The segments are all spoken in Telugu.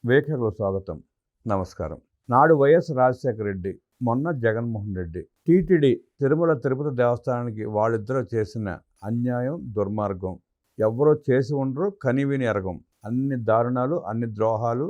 వీక్షకులకు స్వాగతం. నమస్కారం. నాడు వైఎస్ రాజశేఖర రెడ్డి, మొన్న జగన్మోహన్ రెడ్డి, టీటీడీ తిరుమల తిరుపతి దేవస్థానానికి వాళ్ళిద్దరూ చేసిన అన్యాయం, దుర్మార్గం ఎవరో చేసి ఉండరు, కనివిని ఎరగం. అన్ని దారుణాలు, అన్ని ద్రోహాలు,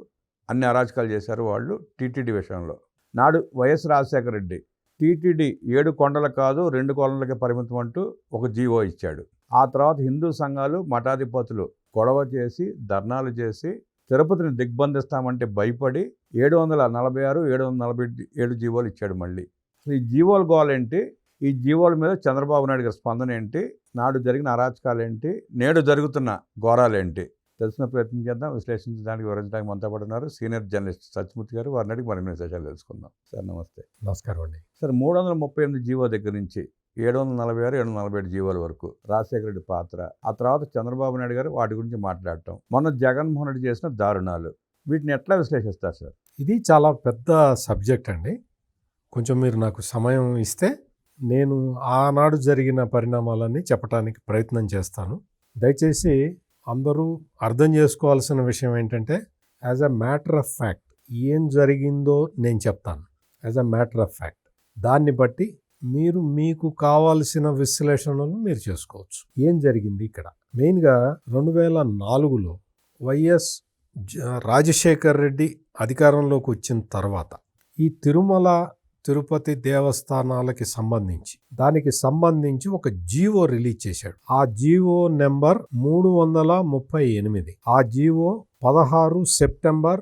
అన్ని అరాచకాలు చేశారు వాళ్ళు టీటీడీ విషయంలో. నాడు వైఎస్ రాజశేఖర రెడ్డి టీటీడీ 7 కొండలు కాదు 2 కొండలకే పరిమితం అంటూ ఒక జీవో ఇచ్చాడు. ఆ తర్వాత హిందూ సంఘాలు, మఠాధిపతులు గొడవ చేసి, ధర్నాలు చేసి తిరుపతిని దిగ్బంధిస్తామంటే భయపడి 746, 747 జీవోలు ఇచ్చాడు. మళ్ళీ అసలు ఈ జీవోలు గోలేంటి, ఈ జీవోల మీద చంద్రబాబు నాయుడు గారి స్పందన ఏంటి, నాడు జరిగిన అరాచకాలు ఏంటి, నేడు జరుగుతున్న ఘోరాలేంటి తెలిసిన ప్రయత్నం చేద్దాం. విశ్లేషించడానికి, వివరించడానికి మనతో పాటు ఉన్నారు సీనియర్ జర్నలిస్ట్ సత్యమూర్తి గారు. వారిని అడిగి మరిన్ని విశేషాలు తెలుసుకుందాం. సార్ నమస్తే. నమస్కారం అండి. సార్, 338 జీవో దగ్గర నుంచి 746, 747 జీవోల వరకు రాజశేఖర రెడ్డి పాత్ర, ఆ తర్వాత చంద్రబాబు నాయుడు గారు వాటి గురించి మాట్లాడటం, మొన్న జగన్మోహన్ రెడ్డి చేసిన దారుణాలు, వీటిని ఎట్లా విశ్లేషిస్తారు సార్? ఇది చాలా పెద్ద సబ్జెక్ట్ అండి. కొంచెం మీరు నాకు సమయం ఇస్తే నేను ఆనాడు జరిగిన పరిణామాలన్నీ చెప్పడానికి ప్రయత్నం చేస్తాను. దయచేసి అందరూ అర్థం చేసుకోవాల్సిన విషయం ఏంటంటే, as a matter of fact ఏం జరిగిందో నేను చెప్తాను. As a matter of fact దాన్ని బట్టి మీరు మీకు కావాల్సిన విశ్లేషణలు మీరు చేసుకోవచ్చు. ఏం జరిగింది ఇక్కడ? మెయిన్గా 2004లో వైఎస్ రాజశేఖర్ రెడ్డి అధికారంలోకి వచ్చిన తర్వాత ఈ తిరుమల తిరుపతి దేవస్థానాలకి దానికి సంబంధించి ఒక జీవో రిలీజ్ చేశాడు. ఆ జీవో నెంబర్ 338. ఆ జీవో 16 సెప్టెంబర్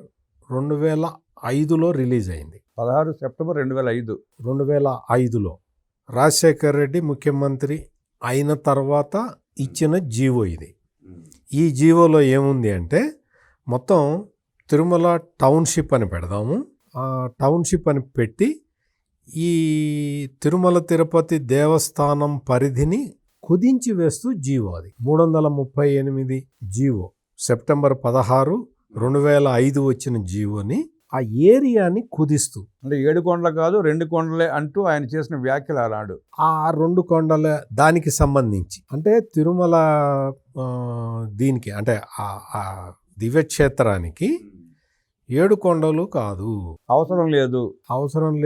2005లో రిలీజ్ అయింది. 16 సెప్టెంబర్ 2005లో రాజశేఖర్ రెడ్డి ముఖ్యమంత్రి అయిన తర్వాత ఇచ్చిన జీవో ఇది. ఈ జీవోలో ఏముంది అంటే, మొత్తం తిరుమల టౌన్షిప్ అని పెడదాము. ఆ టౌన్షిప్ అని పెట్టి ఈ తిరుమల తిరుపతి దేవస్థానం పరిధిని కుదించి వేస్తూ జీవో, అది 338 జీవో, సెప్టెంబర్ 16, 2005 వచ్చిన జీవోని ఆ ఏరియాని కుదిస్తూ, అంటే 7 కొండలు కాదు 2 కొండలే అంటూ ఆయన చేసిన వ్యాఖ్యలు అలాడు. ఆ 2 కొండల దానికి సంబంధించి, అంటే తిరుమల దీనికి అంటే ఆ దివ్యక్షేత్రానికి 7 కొండలు కాదు, అవసరం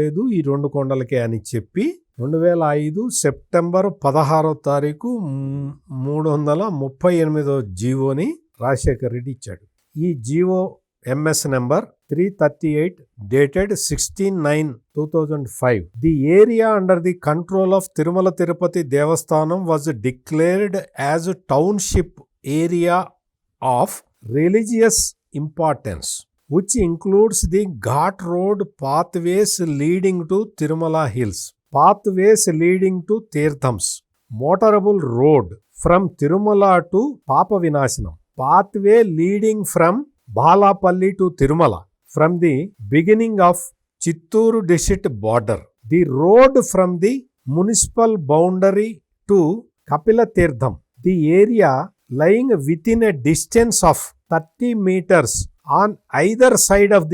లేదు ఈ 2 కొండలకే అని చెప్పి 2005 సెప్టెంబర్ 16వ తారీఖు 338వ జీవోని రాజశేఖర్ రెడ్డి ఇచ్చాడు. ఈ GO MS number 338 dated 16/9/2005. The area under the control of Tirumala Tirupati Devasthanam was declared as a township area of religious importance, which includes the Ghat Road pathways leading to Tirumala Hills, pathways leading to Tirthams, motorable road from Tirumala to Papa Vinasanam, pathway leading from Balapalli to Tirumala, from the beginning of Chittoor district border, the road from the municipal boundary to Kapila Tirtham, the area lying within a distance of 30 meters on either side of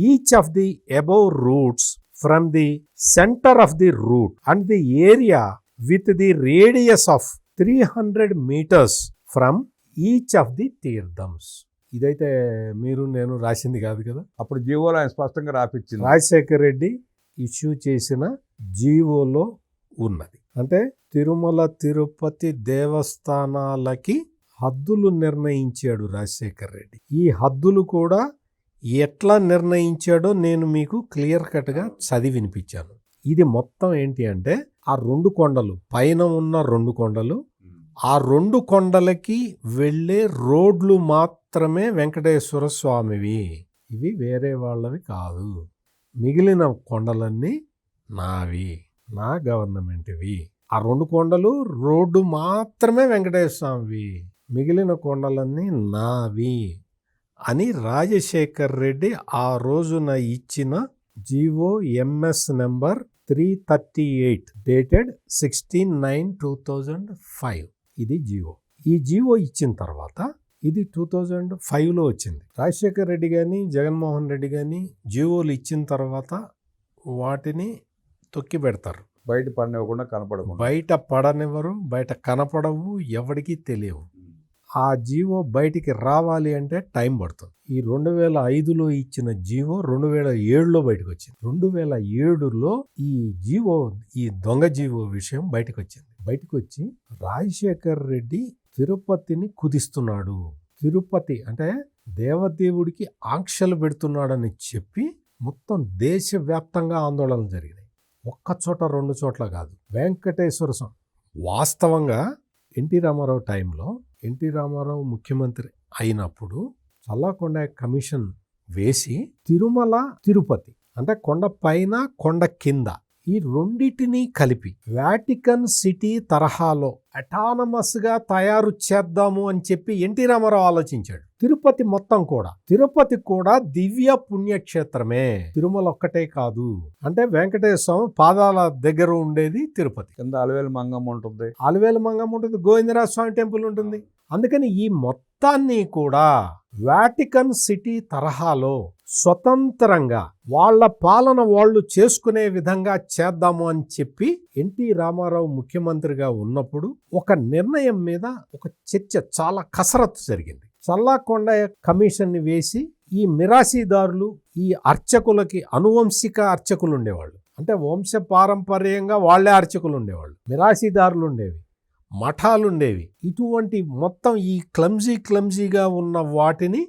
each of the above routes from the center of the route, and the area with the radius of 300 meters from each of the Tirthams. ఇదైతే మీరు నేను రాసింది కాదు కదా, అప్పుడు జీవోలో ఆయన స్పష్టంగా రాపిచ్చింది. రాజశేఖర్ రెడ్డి ఇష్యూ చేసిన జీవోలో ఉన్నది. అంటే తిరుమల తిరుపతి దేవస్థానాలకి హద్దులు నిర్ణయించాడు రాజశేఖర్ రెడ్డి. ఈ హద్దులు కూడా ఎట్లా నిర్ణయించాడో నేను మీకు క్లియర్ కట్గా చదివి వినిపించాను. ఇది మొత్తం ఏంటి అంటే, ఆ 2 కొండలు పైన ఉన్న 2 కొండలు, ఆ 2 కొండలకి వెళ్ళే రోడ్లు మాత్రమే వెంకటేశ్వర స్వామివి, ఇవి వేరే వాళ్ళవి కాదు. మిగిలిన కొండలన్నీ నావి, నా గవర్నమెంట్వి. ఆ 2 కొండలు రోడ్డు మాత్రమే వెంకటేశ్వర స్వామివి, మిగిలిన కొండలన్నీ నావి అని రాజశేఖర్ రెడ్డి ఆ రోజున ఇచ్చిన జీవో ఎంఎస్ నెంబర్ 338 dated 16/9/2005. ఇది జీవో. ఈ జీవో ఇచ్చిన తర్వాత ఇది 2005లో వచ్చింది. రాజశేఖర్ రెడ్డి కానీ జగన్మోహన్ రెడ్డి కానీ జీవోలు ఇచ్చిన తర్వాత వాటిని తొక్కి పెడతారు, బయట పడనివ్వరు, బయట కనపడవు, ఎవరికి తెలియవు. ఆ జీవో బయటికి రావాలి అంటే టైం పడుతుంది. ఈ 2005లో ఇచ్చిన జీవో 2007లో బయటకు వచ్చింది. 2007లో ఈ దొంగ జీవో విషయం బయటకు వచ్చింది. బయటకు వచ్చి రాజశేఖర్ రెడ్డి తిరుపతిని కుదిస్తున్నాడు, తిరుపతి అంటే దేవదేవుడికి ఆంక్షలు పెడుతున్నాడని చెప్పి మొత్తం దేశవ్యాప్తంగా ఆందోళనలు జరిగినాయి. ఒక్క చోట రెండు చోట్ల కాదు. వెంకటేశ్వర స్వామి వాస్తవంగా ఎన్టీ రామారావు టైంలో ఎన్టీ రామారావు ముఖ్యమంత్రి అయినప్పుడు చల్లాకొండ కమిషన్ వేసి తిరుమల తిరుపతి అంటే కొండ పైన కొండ కింద ఈ రెండిటిని కలిపి వాటికన్ సిటీ తరహాలో అటానమస్ గా తయారు చేద్దాము అని చెప్పి ఎన్టీ రామారావు ఆలోచించాడు. తిరుపతి మొత్తం కూడా, తిరుపతి కూడా దివ్య పుణ్యక్షేత్రమే, తిరుమల ఒక్కటే కాదు. అంటే వెంకటేశ్వర స్వామి పాదాల దగ్గర ఉండేది తిరుపతి, కింద అలవేలు మంగమ్మ ఉంటుంది, గోవిందరాజ స్వామి టెంపుల్ ఉంటుంది. అందుకని ఈ మొత్తాన్ని కూడా వాటికన్ సిటీ తరహాలో స్వతంత్రంగా వాళ్ళ పాలన వాళ్ళు చేసుకునే విధంగా చేద్దాము అని చెప్పి ఎన్టీ రామారావు ముఖ్యమంత్రిగా ఉన్నప్పుడు ఒక నిర్ణయం మీద ఒక చర్చ, చాలా కసరత్తు జరిగింది. చల్లాకొండ కమిషన్ని వేసి ఈ మిరాసీదారులు, ఈ అర్చకులకి అనువంశిక అర్చకులు ఉండేవాళ్ళు, అంటే వంశ పారంపర్యంగా వాళ్లే అర్చకులు ఉండేవాళ్ళు, మిరాసీదారులు ఉండేవి, మఠాలుండేవి. ఇటువంటి మొత్తం ఈ క్లమ్జీగా ఉన్న వాటిని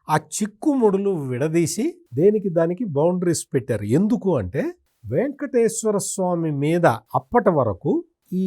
ఆ చిక్కుముడులు విడదీసి దేనికి దానికి బౌండరీస్ పెట్టారు. ఎందుకు అంటే వెంకటేశ్వర స్వామి మీద అప్పటి వరకు ఈ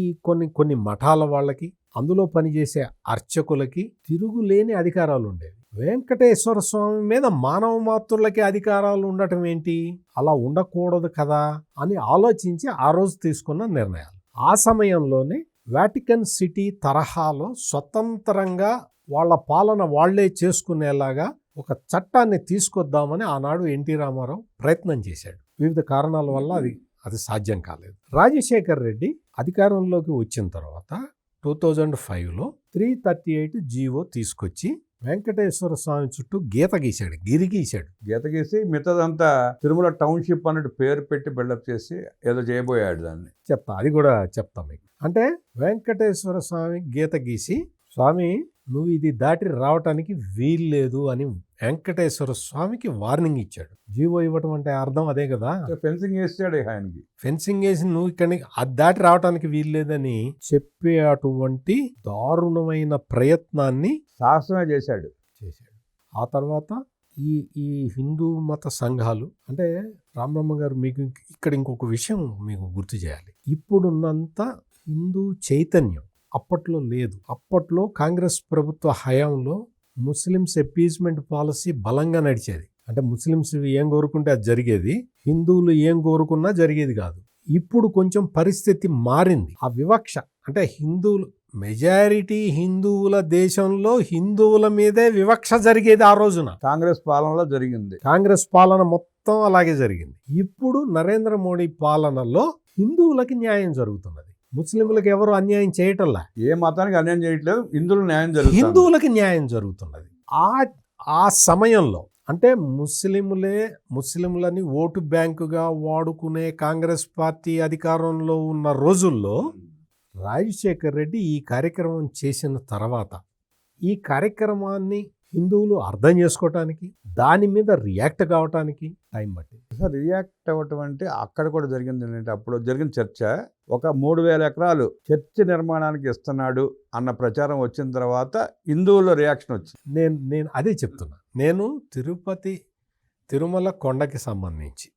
కొన్ని మఠాల వాళ్ళకి, అందులో పనిచేసే అర్చకులకి తిరుగులేని అధికారాలు ఉండేవి. వెంకటేశ్వర స్వామి మీద మానవ మాతృలకి అధికారాలు ఉండటం ఏంటి, అలా ఉండకూడదు కదా అని ఆలోచించి ఆ రోజు తీసుకున్న నిర్ణయాలు. ఆ సమయంలోనే వాటికన్ సిటీ తరహాలో స్వతంత్రంగా వాళ్ళ పాలన వాళ్లే చేసుకునేలాగా ఒక చట్టాన్ని తీసుకొద్దామని ఆనాడు ఎన్టీ రామారావు ప్రయత్నం చేశాడు. వివిధ కారణాల వల్ల అది సాధ్యం కాలేదు. రాజశేఖర్ రెడ్డి అధికారంలోకి వచ్చిన తర్వాత 2005లో 338 జీవో తీసుకొచ్చి వెంకటేశ్వర స్వామి చుట్టూ గీత గీశాడు, గీత గీసి మిగతాదంతా తిరుమల టౌన్షిప్ అన్నట్టు పేరు పెట్టి బిల్డప్ చేసి ఏదో చేయబోయాడు. దాన్ని అది కూడా చెప్తా మీకు. అంటే వెంకటేశ్వర స్వామి గీత గీసి, స్వామి నువ్వు ఇది దాటి రావటానికి వీల్లేదు అని వెంకటేశ్వర స్వామికి వార్నింగ్ ఇచ్చాడు. జీవో ఇవ్వటం అంటే అర్థం అదే కదా, ఫెన్సింగ్ వేసాడు. ఆయనకి ఫెన్సింగ్ వేసి నువ్వు ఇక్కడికి అది దాటి రావటానికి వీల్లేదని చెప్పే అటువంటి దారుణమైన ప్రయత్నాన్ని సాహసమే చేశాడు. ఆ తర్వాత ఈ హిందూ మత సంఘాలు, అంటే రామబ్రహ్మ గారు మీకు ఇక్కడ ఇంకొక విషయం మీకు గుర్తు చేయాలి. ఇప్పుడున్నంత హిందూ చైతన్యం అప్పట్లో లేదు. అప్పట్లో కాంగ్రెస్ ప్రభుత్వ హయాంలో ముస్లిమ్స్ అపీజ్మెంట్ పాలసీ బలంగా నడిచేది. అంటే ముస్లిమ్స్ ఏం కోరుకుంటే అది జరిగేది, హిందువులు ఏం కోరుకున్నా జరిగేది కాదు. ఇప్పుడు కొంచెం పరిస్థితి మారింది. ఆ వివక్ష అంటే మెజారిటీ హిందువుల దేశంలో హిందువుల మీదే వివక్ష జరిగేది ఆ రోజున. కాంగ్రెస్ పాలనలో జరిగింది. కాంగ్రెస్ పాలన మొత్తం అలాగే జరిగింది. ఇప్పుడు నరేంద్ర మోడీ పాలనలో హిందువులకి న్యాయం జరుగుతున్నది, ముస్లింలకు ఎవరు అన్యాయం చేయటంలా. ఏ మతానికి అన్యాయం చేయట్లేదు, హిందువులకి న్యాయం జరుగుతున్నది. ఆ సమయంలో అంటే ముస్లింలని ఓటు బ్యాంకుగా వాడుకునే కాంగ్రెస్ పార్టీ అధికారంలో ఉన్న రోజుల్లో రాజశేఖర్ రెడ్డి ఈ కార్యక్రమం చేసిన తర్వాత ఈ కార్యక్రమాన్ని హిందువులు అర్థం చేసుకోవటానికి, దాని మీద రియాక్ట్ కావటానికి టైం పట్టింది. రియాక్ట్ అవ్వటం అంటే అక్కడ కూడా జరిగింది ఏంటంటే, అప్పుడు జరిగిన చర్చ ఒక 3000 ఎకరాలు చర్చి నిర్మాణానికి ఇస్తున్నాడు అన్న ప్రచారం వచ్చిన తర్వాత హిందువుల్లో రియాక్షన్ వచ్చింది. నేను అదే చెప్తున్నా. నేను తిరుమల కొండకి సంబంధించి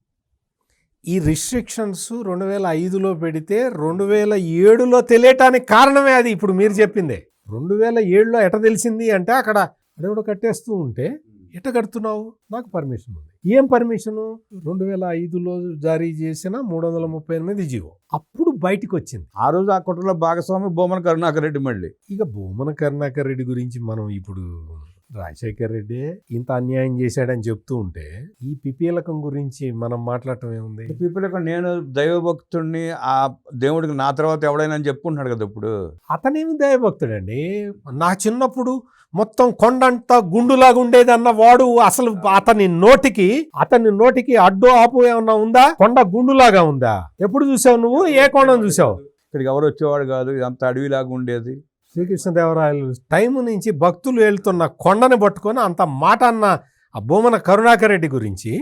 ఈ రిస్ట్రిక్షన్స్ 2005లో పెడితే 2007లో తెలియటానికి కారణమే అది. ఇప్పుడు మీరు చెప్పిందే 2007లో ఎట తెలిసింది అంటే, అక్కడ అడవుడు కట్టేస్తూ ఉంటే ఎట కడుతున్నావు, నాకు పర్మిషన్ ఉంది. ఏం పర్మిషను? 2005లో జారీ చేసిన 338 జీవో అప్పుడు బయటకు వచ్చింది. ఆ రోజు ఆ కుట్రలో భాగస్వామి భూమన కరుణాకర్ రెడ్డి. మళ్ళీ ఇక భూమన కరుణాకర్ రెడ్డి గురించి మనం ఇప్పుడు రాజశేఖర్ రెడ్డి ఇంత అన్యాయం చేశాడని చెప్తూ ఉంటే ఈ పిపీలకం గురించి మనం మాట్లాడటం ఏముంది? పిపీలకం నేను దైవభక్తుడిని, ఆ దేవుడికి నా తర్వాత ఎవడైనా అని చెప్పుకుంటున్నాడు కదా. ఇప్పుడు అతనేమి దైవభక్తుడండి? నా చిన్నప్పుడు మొత్తం కొండంతా గుండులాగా ఉండేది అన్న వాడు అసలు అతని నోటికి అడ్డు ఆపు ఏమన్నా ఉందా? కొండ గుండులాగా ఉందా? ఎప్పుడు చూసావు నువ్వు? ఏ కొండను చూసావు? ఇక్కడికి ఎవరు వచ్చేవాడు కాదు, ఇదంతా అడవిలాగా ఉండేది. శ్రీకృష్ణదేవరాయలు టైం నుంచి భక్తులు వెళ్తున్న కొండని పట్టుకొని అంత మాట అన్న ఆ భూమన కరుణాకర్ రెడ్డి గురించి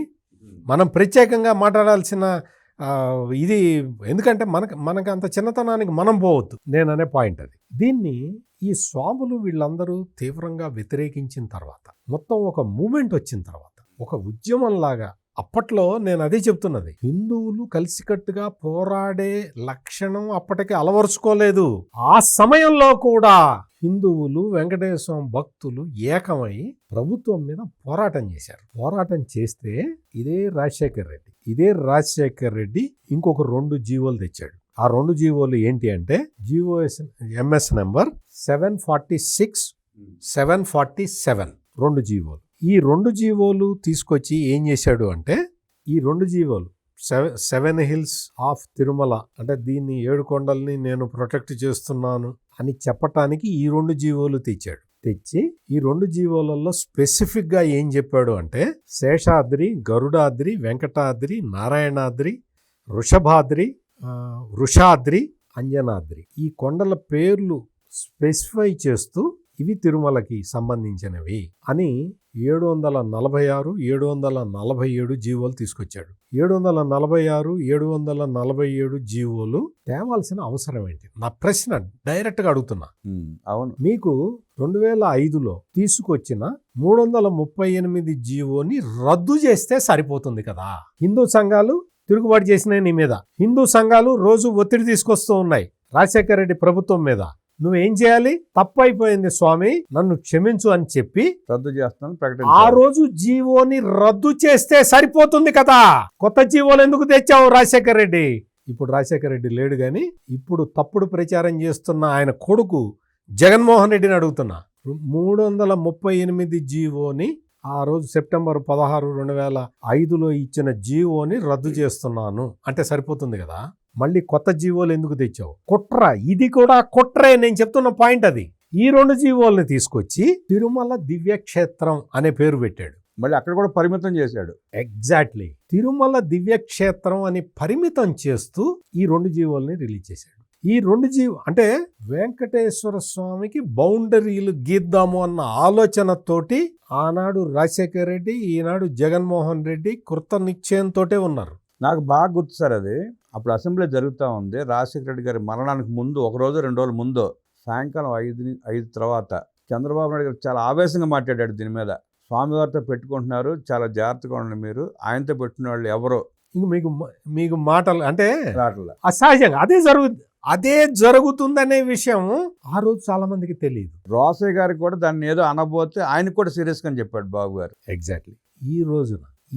మనం ప్రత్యేకంగా మాట్లాడాల్సిన ఇది ఎందుకంటే మనకు అంత చిన్నతనానికి మనం పోవద్దు నేననే పాయింట్ అది. దీన్ని ఈ స్వాములు వీళ్ళందరూ తీవ్రంగా వ్యతిరేకించిన తర్వాత మొత్తం ఒక మూమెంట్ వచ్చిన తర్వాత ఒక ఉద్యమంలాగా అప్పట్లో నేను అదే చెప్తున్నది, హిందువులు కలిసికట్టుగా పోరాడే లక్షణం అప్పటికి అలవరుచుకోలేదు. ఆ సమయంలో కూడా హిందువులు వెంకటేశ్వర భక్తులు ఏకమై ప్రభుత్వం మీద పోరాటం చేశారు. పోరాటం చేస్తే ఇదే రాజశేఖర్ రెడ్డి ఇంకొక 2 జీవోలు తెచ్చాడు. ఆ 2 జీవోలు ఏంటి అంటే ఎంఎస్ నెంబర్ 746, 747 2 జీవోలు. ఈ 2 జీవోలు తీసుకొచ్చి ఏం చేశాడు అంటే ఈ 2 జీవోలు 7 హిల్స్ ఆఫ్ తిరుమల అంటే దీన్ని 7 కొండల్ని నేను ప్రొటెక్ట్ చేస్తున్నాను అని చెప్పటానికి ఈ 2 జీవోలు తెచ్చి ఈ 2 జీవోలలో స్పెసిఫిక్గా ఏం చెప్పాడు అంటే శేషాద్రి, గరుడాద్రి, వెంకటాద్రి, నారాయణాద్రి, వృషాద్రి, అంజనాద్రి ఈ కొండల పేర్లు స్పెసిఫై చేస్తూ ఇవి తిరుమలకి సంబంధించినవి అని 746, 747 జీవోలు తీసుకొచ్చాడు. 746, 747 జీవోలు తేవాల్సిన అవసరం ఏంటి? నా ప్రశ్న డైరెక్ట్గా అడుగుతున్నా. అవును, మీకు 2005లో తీసుకొచ్చిన 338 జీవోని రద్దు చేస్తే సరిపోతుంది కదా. హిందూ సంఘాలు తిరుగుబాటు చేసినాయి నీ మీద. హిందూ సంఘాలు రోజు ఒత్తిడి తీసుకొస్తూ ఉన్నాయి రాజశేఖర రెడ్డి ప్రభుత్వం మీద. నువ్వేం చేయాలి? తప్పైపోయింది స్వామి, నన్ను క్షమించు అని చెప్పి రద్దు చేస్తాను ఆ రోజు జీవోని రద్దు చేస్తే సరిపోతుంది కదా. కొత్త జీవోలు ఎందుకు తెచ్చావు రాజశేఖర రెడ్డి? ఇప్పుడు రాజశేఖర రెడ్డి లేడు గాని ఇప్పుడు తప్పుడు ప్రచారం చేస్తున్న ఆయన కొడుకు జగన్మోహన్ రెడ్డిని అడుగుతున్నా. 338 జీవోని ఆ రోజు సెప్టెంబర్ 16, 2005లో ఇచ్చిన జీవోని రద్దు చేస్తున్నాను అంటే సరిపోతుంది కదా. మళ్ళీ కొత్త జీవోలు ఎందుకు తెచ్చావు? కుట్ర, ఇది కూడా కుట్రే. నేను చెప్తున్న పాయింట్ అది. ఈ 2 జీవోల్ని తీసుకొచ్చి తిరుమల దివ్యక్షేత్రం అనే పేరు పెట్టాడు. మళ్ళీ అక్కడ కూడా పరిమితం చేశాడు. ఎగ్జాక్ట్లీ, తిరుమల దివ్యక్షేత్రం అని పరిమితం చేస్తూ ఈ 2 జీవోల్ని రిలీజ్ చేశాడు. ఈ 2 అంటే వెంకటేశ్వర స్వామికి బౌండరీలు గీద్దాము అన్న ఆలోచనతోటి ఆనాడు రాజశేఖర రెడ్డి, ఈనాడు జగన్మోహన్ రెడ్డి కృత నిశ్చయంతోటే ఉన్నారు. నాకు బాగా గుర్తు సార్, అది అప్పుడు అసెంబ్లీ జరుగుతూ ఉంది. రాజశేఖర రెడ్డి గారి మరణానికి ముందు 1 రోజు 2 రోజుల ముందు సాయంకాలం 5 తర్వాత చంద్రబాబు నాయుడు గారు చాలా ఆవేశంగా మాట్లాడాడు దీని మీద. స్వామివారితో పెట్టుకుంటున్నారు, చాలా జాగ్రత్తగా ఉండండి మీరు, ఆయనతో పెట్టిన వాళ్ళు ఎవరో. ఇంక మీకు మాటలు అంటే అసహజంగా అదే జరుగుతుందనే విషయం ఆ రోజు చాలా మందికి తెలియదు. రోసయ్య గారికి కూడా దాన్ని ఏదో అనబోతే ఆయనకు కూడా సీరియస్గా అని చెప్పాడు బాబు గారు. ఎగ్జాక్ట్లీ.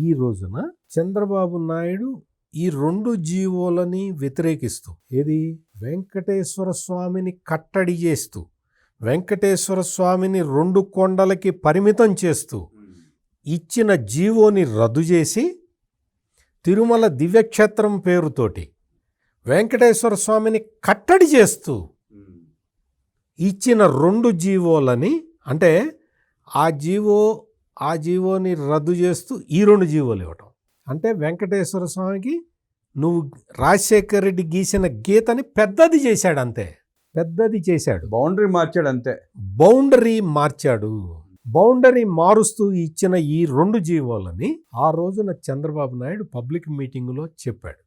ఈ రోజున చంద్రబాబు నాయుడు ఈ 2 జీవోలని వ్యతిరేకిస్తూ ఏది వెంకటేశ్వర స్వామిని కట్టడి చేస్తూ వెంకటేశ్వర స్వామిని 2 కొండలకి పరిమితం చేస్తూ ఇచ్చిన జీవోని రద్దు చేసి తిరుమల దివ్యక్షేత్రం పేరుతోటి వెంకటేశ్వర స్వామిని కట్టడి చేస్తూ ఇచ్చిన 2 జీవోలని అంటే ఆ జీవోని రద్దు చేస్తూ ఈ 2 జీవోలు ఇవ్వటం అంటే వెంకటేశ్వర స్వామికి నువ్వు రాజశేఖర రెడ్డి గీసిన గీతని పెద్దది చేశాడు. అంతే, పెద్దది చేశాడు. బౌండరీ మార్చాడు అంతే. బౌండరీ మారుస్తూ ఇచ్చిన ఈ 2 జీవోలని ఆ రోజున చంద్రబాబు నాయుడు పబ్లిక్ మీటింగులో చెప్పాడు.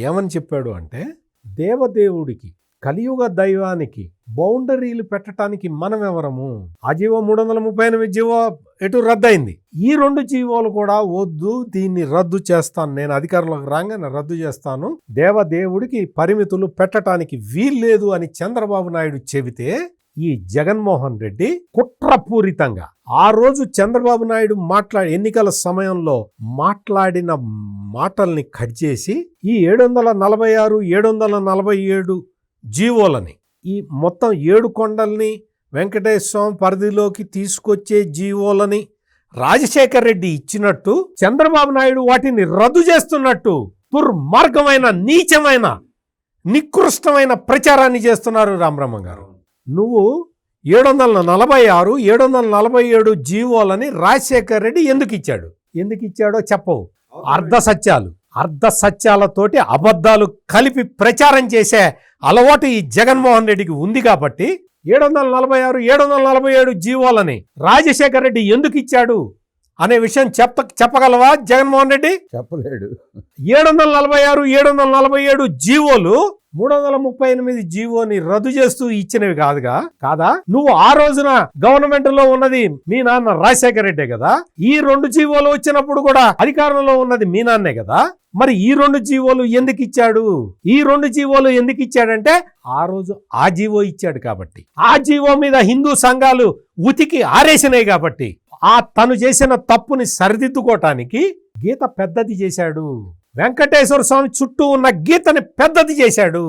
ఏమని చెప్పాడు అంటే దేవదేవుడికి, కలియుగ దైవానికి బౌండరీలు పెట్టడానికి మనం ఎవరము? ఆ జీవో 338 జీవో ఎటు రద్దయింది. ఈ 2 జీవోలు కూడా వద్దు, దీన్ని రద్దు చేస్తాను, నేను అధికారంలోకి రాగానే రద్దు చేస్తాను, దేవదేవుడికి పరిమితులు పెట్టడానికి వీల్లేదు అని చంద్రబాబు నాయుడు చెబితే ఈ జగన్మోహన్ రెడ్డి కుట్రపూరితంగా ఆ రోజు చంద్రబాబు నాయుడు ఎన్నికల సమయంలో మాట్లాడిన మాటల్ని కట్ చేసి ఈ 746, 747 జీవోలని ఈ మొత్తం 7 కొండల్ని వెంకటేశ్వర పరిధిలోకి తీసుకొచ్చే జీవోలని రాజశేఖర్ రెడ్డి ఇచ్చినట్టు చంద్రబాబు నాయుడు వాటిని రద్దు చేస్తున్నట్టు దుర్మార్గమైన, నీచమైన, నికృష్టమైన ప్రచారాన్ని చేస్తున్నారు రామబ్రహ్మం గారు. నువ్వు 746, 747 జీవోలని రాజశేఖర్ రెడ్డి ఎందుకు ఇచ్చాడో చెప్పవు. అర్ధ సత్యాలతోటి అబద్ధాలు కలిపి ప్రచారం చేసే అలవాటు ఈ జగన్మోహన్ రెడ్డికి ఉంది కాబట్టి 746 747 జీవోలని రాజశేఖర రెడ్డి ఎందుకు ఇచ్చాడు అనే విషయం చెప్పగలవా జగన్మోహన్ రెడ్డి? చెప్పలేడు. 746 747 జీవోలు 338 జీవోని రద్దు చేస్తూ ఇచ్చినవి కాదా? నువ్వు ఆ రోజున గవర్నమెంట్ లో ఉన్నది మీ నాన్న రాజశేఖర రెడ్డే కదా. ఈ 2 జీవోలు వచ్చినప్పుడు కూడా అధికారంలో ఉన్నది మీ నాన్నే కదా. మరి ఈ 2 జీవోలు ఎందుకు ఇచ్చాడు? ఈ 2 జీవోలు ఎందుకు ఇచ్చాడంటే ఆ రోజు ఆ జీవో ఇచ్చాడు కాబట్టి, ఆ జీవో మీద హిందూ సంఘాలు ఉతికి ఆరేసినాయి కాబట్టి, ఆ తను చేసిన తప్పుని సరిదిద్దుకోవటానికి గీత పెద్దది చేశాడు. వెంకటేశ్వర స్వామి చుట్టూ ఉన్న గీతని పెద్దది చేశాడు.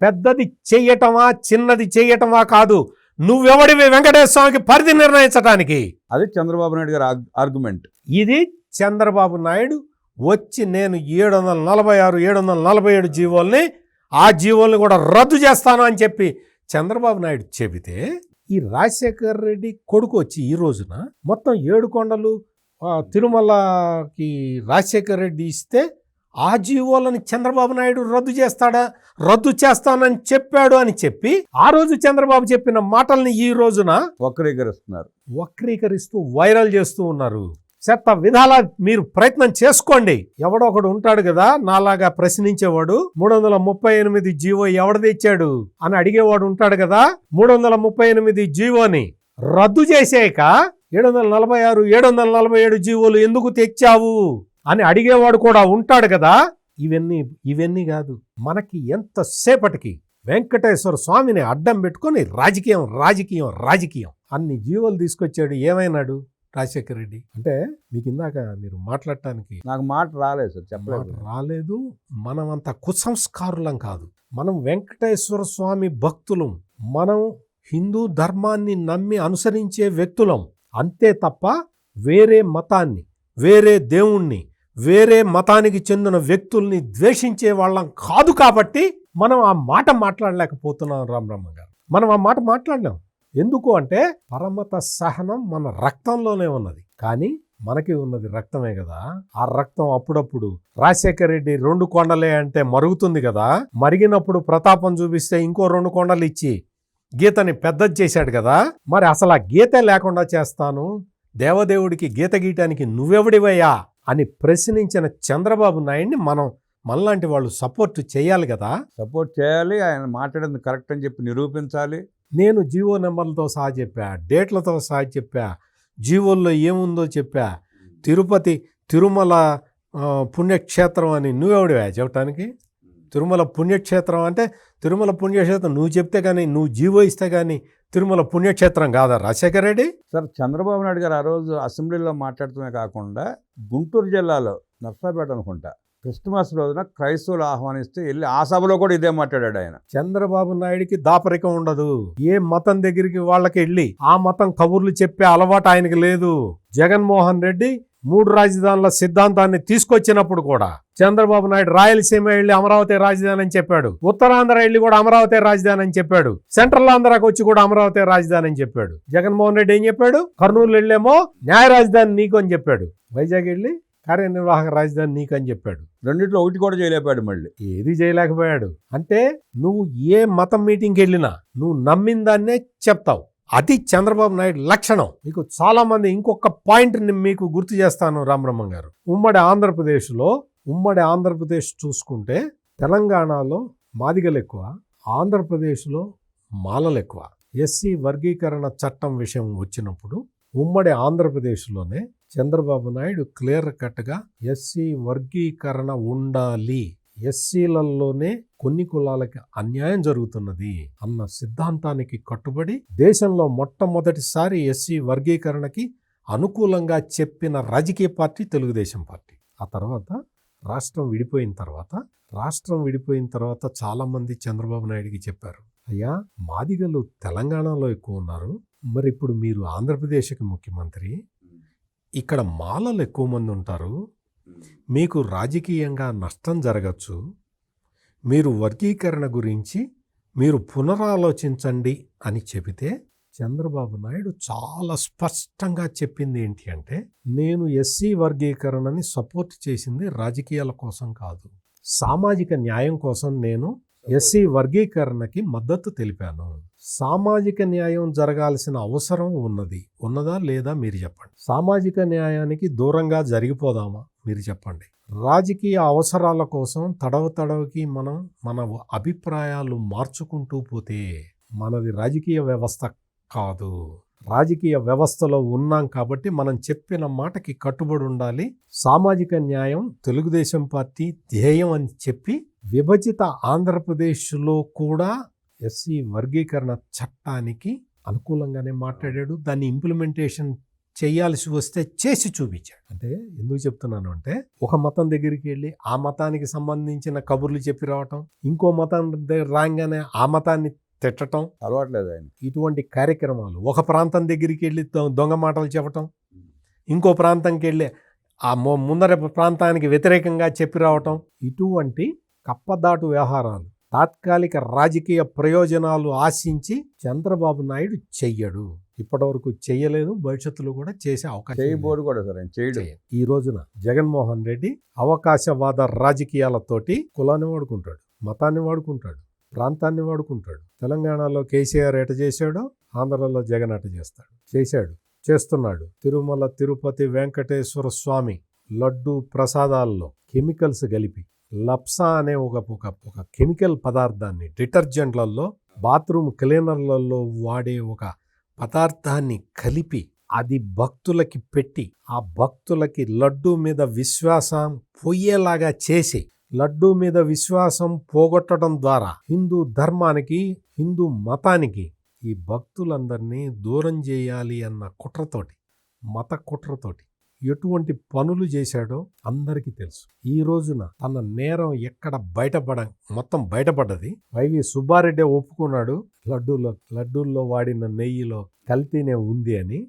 పెద్దది చెయ్యటమా చిన్నది చెయ్యటమా కాదు, నువ్వెవడివి వెంకటేశ్వర స్వామికి పరిధి నిర్ణయించడానికి? అది చంద్రబాబు నాయుడు గారి ఆర్గ్యుమెంట్. ఇది చంద్రబాబు నాయుడు వచ్చి నేను 746 747 జీవోల్ని ఆ జీవోల్ని కూడా రద్దు చేస్తాను అని చెప్పి చంద్రబాబు నాయుడు చెబితే, ఈ రాజశేఖర్ రెడ్డి కొడుకు వచ్చి ఈ రోజున మొత్తం 7 కొండలు తిరుమలకి రాజశేఖర్ రెడ్డి ఇస్తే ఆ జీవోలని చంద్రబాబు నాయుడు రద్దు చేస్తానని చెప్పాడు అని చెప్పి ఆ రోజు చంద్రబాబు చెప్పిన మాటల్ని ఈ రోజున వక్రీకరిస్తూ వైరల్ చేస్తూ ఉన్నారు. చెత్త విధాలా మీరు ప్రయత్నం చేసుకోండి. ఎవడో ఒకడు ఉంటాడు కదా నాలాగా ప్రశ్నించేవాడు, 338 జీవో ఎవడు తెచ్చాడు అని అడిగేవాడు ఉంటాడు కదా. 338 జీవోని రద్దు చేసాక 746 747 జీవోలు ఎందుకు తెచ్చావు అని అడిగేవాడు కూడా ఉంటాడు కదా. ఇవన్నీ కాదు, మనకి ఎంతసేపటికి వెంకటేశ్వర స్వామిని అడ్డం పెట్టుకొని రాజకీయం అన్ని జీవోలు తీసుకొచ్చాడు. ఏమైనాడు రాజశేఖర్ రెడ్డి అంటే? మీకు ఇందాక మీరు మాట్లాడటానికి నాకు మాట రాలేదు సార్, చెప్పలేదు. రాలేదు. మనం అంత కుసంస్కారులం కాదు. మనం వెంకటేశ్వర స్వామి భక్తులం. మనం హిందూ ధర్మాన్ని నమ్మి అనుసరించే వ్యక్తులం. అంతే తప్ప వేరే మతాన్ని, వేరే దేవుణ్ణి, వేరే మతానికి చెందిన వ్యక్తుల్ని ద్వేషించే వాళ్ళం కాదు. కాబట్టి మనం ఆ మాట మాట్లాడలేకపోతున్నాం. రామబ్రహ్మ గారు, మనం ఆ మాట మాట్లాడలేం. ఎందుకు అంటే పరమత సహనం మన రక్తంలోనే ఉన్నది. కానీ మనకి ఉన్నది రక్తమే కదా. ఆ రక్తం అప్పుడప్పుడు రాజశేఖర రెడ్డి 2 కొండలే అంటే మరుగుతుంది కదా. మరిగినప్పుడు ప్రతాపం చూపిస్తే ఇంకో 2 కొండలు ఇచ్చి గీతని పెద్దది చేశాడు కదా. మరి అసలు ఆ గీత లేకుండా చేస్తాను, దేవదేవుడికి గీత గీయటానికి నువ్వెవడివయ్యా అని ప్రశ్నించిన చంద్రబాబు నాయుడిని మనలాంటి వాళ్ళు సపోర్ట్ చేయాలి కదా. సపోర్ట్ చేయాలి, ఆయన మాట్లాడింది కరెక్ట్ అని చెప్పి నిరూపించాలి. నేను జీవో నెంబర్లతో సహా చెప్పా, డేట్లతో సహా చెప్పా, జీవోల్లో ఏముందో చెప్పా. తిరుమల పుణ్యక్షేత్రం అని నువ్వెవడివా చెప్పటానికి? తిరుమల పుణ్యక్షేత్రం అంటే తిరుమల పుణ్యక్షేత్రం నువ్వు చెప్తే కానీ, నువ్వు జీవో ఇస్తే కానీ తిరుమల పుణ్యక్షేత్రం కాదా రాజశేఖర రెడ్డి? సార్, చంద్రబాబు నాయుడు గారు ఆ రోజు అసెంబ్లీలో మాట్లాడుతూనే కాకుండా గుంటూరు జిల్లాలో నర్సాపేట అనుకుంటా క్రిస్మస్ రోజున క్రైస్తవులు ఆహ్వానిస్తే వెళ్ళి ఆ సభలో కూడా ఇదే మాట్లాడాడు ఆయన. చంద్రబాబు నాయుడికి దాపరికం ఉండదు. ఏ మతం దగ్గరికి వాళ్ళకి వెళ్ళి ఆ మతం కబుర్లు చెప్పే అలవాటు ఆయనకి లేదు. జగన్మోహన్ రెడ్డి 3 రాజధానుల సిద్ధాంతాన్ని తీసుకొచ్చినప్పుడు కూడా చంద్రబాబు నాయుడు రాయలసీమ వెళ్ళి అమరావతి రాజధాని అని చెప్పాడు, ఉత్తరాంధ్ర వెళ్ళి కూడా అమరావతి రాజధాని అని చెప్పాడు, సెంట్రల్ ఆంధ్రాకి వచ్చి కూడా అమరావతి రాజధాని అని చెప్పాడు. జగన్మోహన్ రెడ్డి ఏం చెప్పాడు? కర్నూలు వెళ్ళేమో న్యాయ రాజధాని నీకు అని చెప్పాడు, వైజాగ్ వెళ్ళి కార్యనిర్వాహక రాజధాని నీకు అని చెప్పాడు. రెండిట్లో ఒకటి కూడా చేయలేకపోయాడు. మళ్ళీ ఏది చేయలేకపోయాడు. అంటే నువ్వు ఏ మతం మీటింగ్కి వెళ్ళినా నువ్వు నమ్మిన దాన్నే చెప్తావు. అది చంద్రబాబు నాయుడు లక్షణం. మీకు చాలా మంది ఇంకొక పాయింట్ మీకు గుర్తు చేస్తాను రామబ్రహ్మం గారు. ఉమ్మడి ఆంధ్రప్రదేశ్ చూసుకుంటే తెలంగాణలో మాదిగలు ఎక్కువ, ఆంధ్రప్రదేశ్లో మాలలు ఎక్కువ. ఎస్సీ వర్గీకరణ చట్టం విషయం వచ్చినప్పుడు ఉమ్మడి ఆంధ్రప్రదేశ్లోనే చంద్రబాబు నాయుడు క్లియర్ కట్గా ఎస్సీ వర్గీకరణ ఉండాలి, ఎస్సీలలోనే కొన్ని కులాలకి అన్యాయం జరుగుతున్నది అన్న సిద్ధాంతానికి కట్టుబడి దేశంలో మొట్టమొదటిసారి ఎస్సీ వర్గీకరణకి అనుకూలంగా చెప్పిన రాజకీయ పార్టీ తెలుగుదేశం పార్టీ. ఆ తర్వాత రాష్ట్రం విడిపోయిన తర్వాత చాలామంది చంద్రబాబు నాయుడికి చెప్పారు, అయ్యా మాదిగలు తెలంగాణలో ఎక్కువ ఉన్నారు, మరి ఇప్పుడు మీరు ఆంధ్రప్రదేశ్కి ముఖ్యమంత్రి, ఇక్కడ మాలలు ఎక్కువ మంది ఉంటారు, మీకు రాజకీయంగా నష్టం జరగచ్చు, మీరు వర్గీకరణ గురించి మీరు పునరాలోచించండి అని చెబితే చంద్రబాబు నాయుడు చాలా స్పష్టంగా చెప్పింది ఏంటి అంటే, నేను ఎస్సీ వర్గీకరణని సపోర్ట్ చేసింది రాజకీయాల కోసం కాదు, సామాజిక న్యాయం కోసం నేను ఎస్సీ వర్గీకరణకి మద్దతు తెలిపాను. సామాజిక న్యాయం జరగాల్సిన అవసరం ఉన్నదా లేదా మీరు చెప్పండి. సామాజిక న్యాయానికి దూరంగా జరిగిపోదామా మీరు చెప్పండి. రాజకీయ అవసరాల కోసం తడవకి మనం మన అభిప్రాయాలు మార్చుకుంటూ పోతే మనది రాజకీయ వ్యవస్థ కాదు. రాజకీయ వ్యవస్థలో ఉన్నాం కాబట్టి మనం చెప్పిన మాటకి కట్టుబడి ఉండాలి. సామాజిక న్యాయం తెలుగుదేశం పార్టీ ధ్యేయం అని చెప్పి విభజిత ఆంధ్రప్రదేశ్లో కూడా ఎస్సీ వర్గీకరణ చట్టానికి అనుకూలంగానే మాట్లాడాడు. దాన్ని ఇంప్లిమెంటేషన్ చేయాల్సి వస్తే చేసి చూపించాడు. అంటే ఎందుకు చెప్తున్నాను అంటే, ఒక మతం దగ్గరికి వెళ్ళి ఆ మతానికి సంబంధించిన కబుర్లు చెప్పి రావటం, ఇంకో మతం దగ్గర రాగానే ఆ మతాన్ని తిట్టడం అలవాట్లేదు ఆయన. ఇటువంటి కార్యక్రమాలు. ఒక ప్రాంతం దగ్గరికి వెళ్ళి దొంగ మాటలు చెప్పటం, ఇంకో ప్రాంతంకి వెళ్ళి ఆ ముందర ప్రాంతానికి వ్యతిరేకంగా చెప్పి రావటం, ఇటువంటి కప్పదాటు వ్యవహారాలు, తాత్కాలిక రాజకీయ ప్రయోజనాలు ఆశించి చంద్రబాబు నాయుడు చెయ్యడు. ఇప్పటివరకు చెయ్యలేదు, భవిష్యత్తులో కూడా చేసే అవకాశం చేయబోడు కూడా సరే చేయడు. ఈ రోజున జగన్మోహన్ రెడ్డి అవకాశవాద రాజకీయాలతోటి కులాన్ని వాడుకుంటాడు, మతాన్ని వాడుకుంటాడు, ప్రాంతాన్ని వాడుకుంటాడు. తెలంగాణలో కేసీఆర్ ఎట చేశాడో ఆంధ్రలో జగన్ అట చేస్తున్నాడు. తిరుమల తిరుపతి వెంకటేశ్వర స్వామి లడ్డు ప్రసాదాల్లో కెమికల్స్ కలిపి లప్సా అనే ఒక కెమికల్ పదార్థాన్ని డిటర్జెంట్లలో, బాత్రూమ్ క్లీనర్లలో వాడే ఒక పదార్థాన్ని కలిపి అది భక్తులకి పెట్టి ఆ భక్తులకి లడ్డు మీద విశ్వాసం పోయేలాగా చేసి లడ్డు మీద విశ్వాసం పోగొట్టడం ద్వారా హిందూ ధర్మానికి, హిందూ మతానికి ఈ భక్తులందరినీ దూరం చేయాలి అన్న కుట్రతోటి, మత కుట్రతోటి ఎటువంటి పనులు చేశాడో అందరికీ తెలుసు. ఈ రోజున తన నేరం ఎక్కడ మొత్తం బయటపడ్డది. వైవి సుబ్బారెడ్డి ఒప్పుకున్నాడు లడ్డూల్లో వాడిన నెయ్యిలో కల్తీనే ఉంది అని.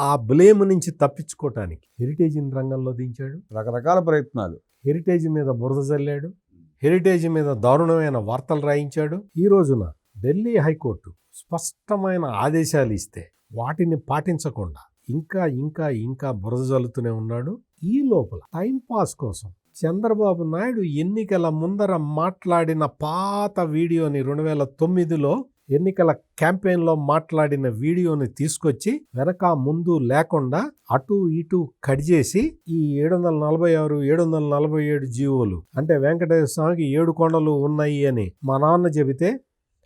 ఆ బ్లేమ్ నుంచి తప్పించుకోవటానికి హెరిటేజ్ రంగంలో దించాడు. రకరకాల ప్రయత్నాలు. హెరిటేజ్ మీద బురద చల్లాడు, హెరిటేజ్ మీద దారుణమైన వార్తలు రాయించాడు. ఈ రోజున ఢిల్లీ హైకోర్టు స్పష్టమైన ఆదేశాలు ఇస్తే వాటిని పాటించకుండా ఇంకా బురద జల్లుతూనే ఉన్నాడు. ఈ లోపల టైంపాస్ కోసం చంద్రబాబు నాయుడు ఎన్నికల ముందర మాట్లాడిన పాత వీడియోని 2009లో ఎన్నికల క్యాంపెయిన్లో మాట్లాడిన వీడియోని తీసుకొచ్చి వెనక ముందు లేకుండా అటు ఇటు కట్ చేసి ఈ 746, 747 జీవోలు అంటే వెంకటేశ్వర స్వామికి 7 కొండలు ఉన్నాయి అని మా నాన్న చెబితే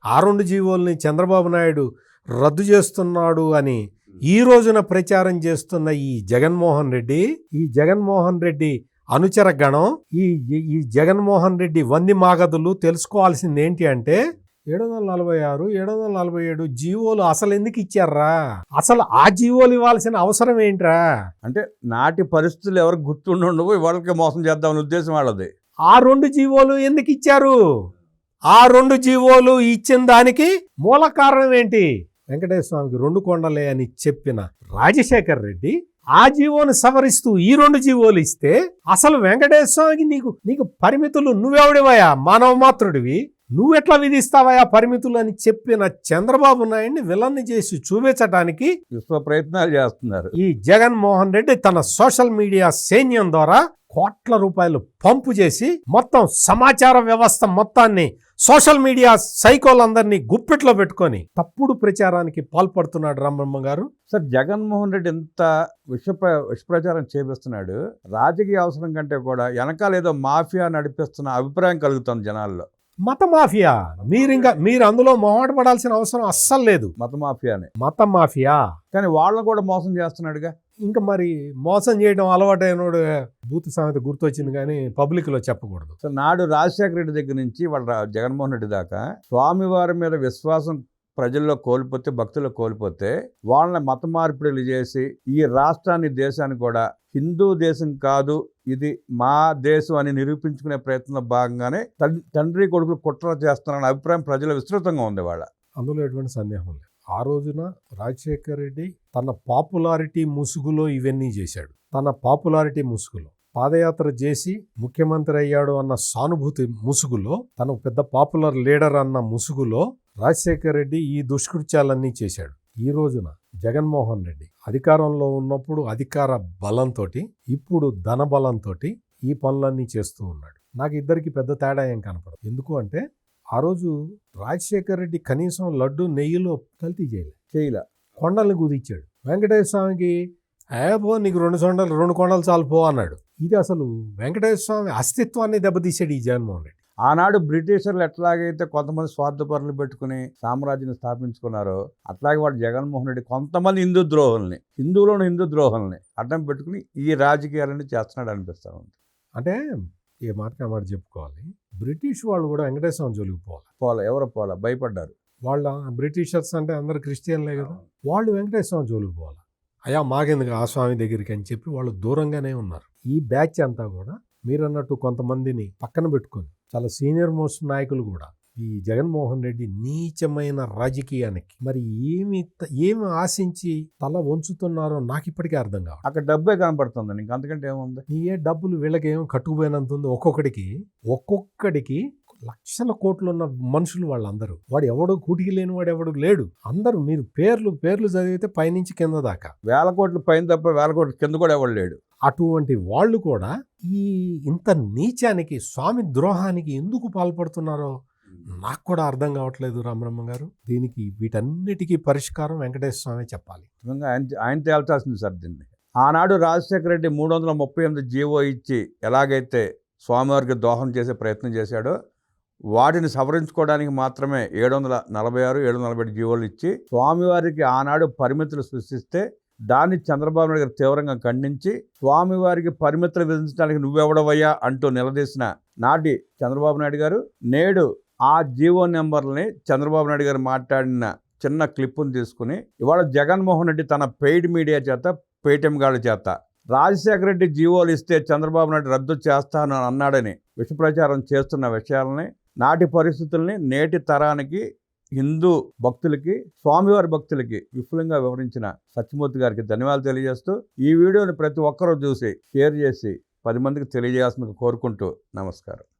ఆ 2 జీవోల్ని చంద్రబాబు నాయుడు రద్దు చేస్తున్నాడు అని ఈ రోజున ప్రచారం చేస్తున్న ఈ జగన్మోహన్ రెడ్డి అనుచర గణం, ఈ జగన్మోహన్ రెడ్డి వంది మాగదులు తెలుసుకోవాల్సింది ఏంటి అంటే 746, 747 జీవోలు అసలు ఎందుకు ఇచ్చారా? అసలు ఆ జీవోలు ఇవ్వాల్సిన అవసరం ఏంట్రా? అంటే నాటి పరిస్థితులు ఎవరికి గుర్తుండవు, వాళ్ళకి మోసం చేద్దామని ఉద్దేశం వాళ్ళది. ఆ 2 జీవోలు ఎందుకు ఇచ్చారు? ఆ 2 జీవోలు ఇచ్చిన దానికి మూల కారణం ఏంటి? వెంకటేశ్వర స్వామికి 2 కొండలే అని చెప్పిన రాజశేఖర్ రెడ్డి ఆ జీవోను సవరిస్తూ ఈ 2 జీవోలు ఇస్తే అసలు వెంకటేశ్వర స్వామికి నీకు పరిమితులు నువ్వెవడివయా? మానవ మాత్రుడివి, నువ్వెట్లా విధిస్తావయా పరిమితులు అని చెప్పిన చంద్రబాబు నాయుడిని విలన్ని చేసి చూపించడానికి విశ్వ ప్రయత్నాలు చేస్తున్నారు. ఈ జగన్మోహన్ రెడ్డి తన సోషల్ మీడియా సైన్యం ద్వారా కోట్ల రూపాయలు పంపు చేసి మొత్తం సమాచార వ్యవస్థ మొత్తాన్ని సోషల్ మీడియా సైకోలందరినీ గుప్పిట్లో పెట్టుకొని తప్పుడు ప్రచారానికి పాల్పడుతున్నాడు రామబ్రహ్మ గారు. సార్, జగన్మోహన్ రెడ్డి ఎంత విషప్రచారం చేపిస్తున్నాడు. రాజకీయ అవసరం కంటే కూడా వెనకాల ఏదో మాఫియా నడిపిస్తున్న అభిప్రాయం కలుగుతుంది జనాల్లో. మత మాఫియా, మీరు అందులో మొహమాట పడాల్సిన అవసరం అస్సలు లేదు. మత మాఫియా కానీ వాళ్ళని కూడా మోసం చేస్తున్నాడుగా. ఇంకా మరి మోసం చేయడం అలవాటైనోడు బూత్ సామెత గుర్తొచ్చింది కానీ పబ్లిక్ లో చెప్పకూడదు. సో నాడు రాజశేఖర రెడ్డి దగ్గర నుంచి వాళ్ళ జగన్మోహన్ రెడ్డి దాకా స్వామివారి మీద విశ్వాసం ప్రజల్లో కోల్పోతే, భక్తుల్లో కోల్పోతే వాళ్ళని మత మార్పిడులు చేసి ఈ రాష్ట్రాన్ని, దేశాన్ని కూడా హిందూ దేశం కాదు, ఇది మా దేశం అని నిరూపించుకునే ప్రయత్నంలో భాగంగానే తండ్రి కొడుకులు కుట్ర చేస్తున్నారన్న అభిప్రాయం ప్రజల విస్తృతంగా ఉంది వాళ్ళ. అందులో ఎటువంటి సందేహం లేదు. ఆ రోజున రాజశేఖర్ రెడ్డి తన పాపులారిటీ ముసుగులో ఇవన్నీ చేశాడు. తన పాపులారిటీ ముసుగులో పాదయాత్ర చేసి ముఖ్యమంత్రి అయ్యాడు అన్న సానుభూతి ముసుగులో, తను పెద్ద పాపులర్ లీడర్ అన్న ముసుగులో రాజశేఖర్ రెడ్డి ఈ దుష్కృత్యాలన్నీ చేశాడు. ఈ రోజున జగన్మోహన్ రెడ్డి అధికారంలో ఉన్నప్పుడు అధికార బలంతో, ఇప్పుడు ధన బలంతో ఈ పనులన్నీ చేస్తూ ఉన్నాడు. నాకు ఇద్దరికి పెద్ద తేడా ఏం కనపడదు. ఎందుకు అంటే ఆ రోజు రాజశేఖర్ రెడ్డి కనీసం లడ్డు నెయ్యిలో కల్తీ చేయలే. కొండల్ని కుదిచ్చాడు. వెంకటేశ్వర స్వామికి పో నీకు 2 కొండలు చాలు పో అన్నాడు. ఇది అసలు వెంకటేశ్వర స్వామి అస్తిత్వాన్ని దెబ్బతీశాడు ఈ జగన్మోహన్ రెడ్డి. ఆనాడు బ్రిటిషర్లు ఎట్లాగైతే కొంతమంది స్వార్థపరులు పెట్టుకుని సామ్రాజ్యాన్ని స్థాపించుకున్నారో అట్లాగే వాడు జగన్మోహన్ రెడ్డి కొంతమంది హిందూ ద్రోహుల్ని అడ్డం పెట్టుకుని ఈ రాజకీయాలన్నీ చేస్తున్నాడు అనిపిస్తా ఉంది. అంటే ఏ మాటకి ఆ మాట చెప్పుకోవాలి. బ్రిటిష్ వాళ్ళు కూడా వెంకటేశ్వర స్వామి జోలికి ఎవరు భయపడ్డారు. వాళ్ళ బ్రిటిషర్స్ అంటే అందరు క్రిస్టియన్లే కదా, వాళ్ళు వెంకటేశ్వర స్వామి జోలికి పోవాలి. అయ్యా మాకెందుకు ఆ స్వామి దగ్గరికి అని చెప్పి వాళ్ళు దూరంగానే ఉన్నారు. ఈ బ్యాచ్ అంతా కూడా మీరన్నట్టు కొంతమందిని పక్కన పెట్టుకొని చాలా సీనియర్ మోస్ట్ నాయకులు కూడా ఈ జగన్మోహన్ రెడ్డి నీచమైన రాజకీయానికి మరి ఏమి ఆశించి తల వంచుతున్నారో నాకు ఇప్పటికీ అర్థం కావాలి. అక్కడ డబ్బే కనపడుతుంది, ఇంకా అంతకంటే ఏముంది. ఏ డబ్బులు వీళ్ళకి ఏమో కట్టుకుపోయినంత ఉంది. ఒక్కొక్కడికి లక్షల కోట్లు ఉన్న మనుషులు వాళ్ళందరూ. వాడు ఎవడు కూటికి లేని వాడు ఎవడు లేడు. అందరూ మీరు పేర్లు చదివితే పైనుంచి కింద దాకా 1000 కోట్ల పైన తప్ప 1000 కోట్ల కింద కూడా ఎవడు లేడు. అటువంటి వాళ్ళు కూడా ఇంత నీచానికి స్వామి ద్రోహానికి ఎందుకు పాల్పడుతున్నారో నాకు కూడా అర్థం కావట్లేదు రామబ్రహ్మ గారు. వీటన్నిటికీ పరిష్కారం వెంకటేశ్వర స్వామి చెప్పాలి. ఆయన తేల్చాల్సింది సార్ దీన్ని. ఆనాడు రాజశేఖర రెడ్డి 338 జీవో ఇచ్చి ఎలాగైతే స్వామివారికి దోహం చేసే ప్రయత్నం చేశాడో వాటిని సవరించుకోవడానికి మాత్రమే 746, 747 జీవోలు ఇచ్చి స్వామివారికి ఆనాడు పరిమితులు సృష్టిస్తే దాన్ని చంద్రబాబు నాయుడు గారు తీవ్రంగా ఖండించి స్వామివారికి పరిమితులు విధించడానికి నువ్వెవడవయ్యా అంటూ నిలదీసిన నాటి చంద్రబాబు నాయుడు గారు నేడు ఆ జీవో నెంబర్ని చంద్రబాబు నాయుడు గారు మాట్లాడిన చిన్న క్లిప్పును తీసుకుని ఇవాళ జగన్మోహన్ రెడ్డి తన పెయిడ్ మీడియా చేత పేటీఎం గాళ్ళ చేత రాజశేఖర రెడ్డి జీవోలు ఇస్తే చంద్రబాబు నాయుడు రద్దు చేస్తాను అన్నాడని విష ప్రచారం చేస్తున్న విషయాలని, నాటి పరిస్థితుల్ని నేటి తరానికి హిందూ భక్తులకి స్వామివారి భక్తులకి విపులంగా వివరించిన సత్యమూర్తి గారికి ధన్యవాదాలు తెలియజేస్తూ ఈ వీడియోని ప్రతి ఒక్కరూ చూసి షేర్ చేసి 10 మందికి తెలియజేయాల్సిందిగా కోరుకుంటూ నమస్కారం.